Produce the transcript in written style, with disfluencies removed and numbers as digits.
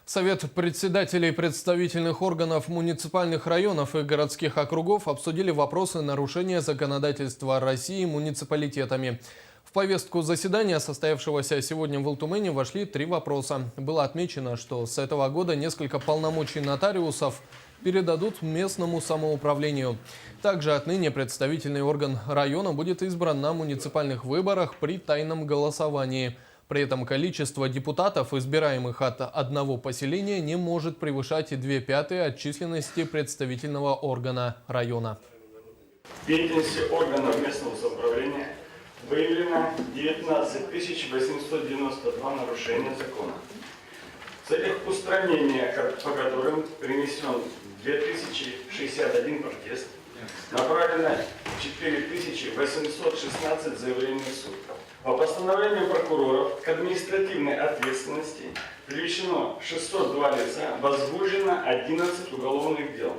Совет председателей представительных органов муниципальных районов и городских округов обсудили вопросы нарушения законодательства России муниципалитетами. В повестку заседания, состоявшегося сегодня в Ултумене, вошли 3 вопроса. Было отмечено, что с этого года несколько полномочий нотариусов передадут местному самоуправлению. Также отныне представительный орган района будет избран на муниципальных выборах при тайном голосовании. При этом количество депутатов, избираемых от одного поселения, не может превышать 2/5 от численности представительного органа района. В деятельности органов местного самоуправления выявлено 19 892 нарушения закона. В целях устранения, по которым принесен 2061 протест, направлено 4816 заявлений в суд. По постановлению прокуроров к административной ответственности привлечено 602 лица, возбуждено 11 уголовных дел.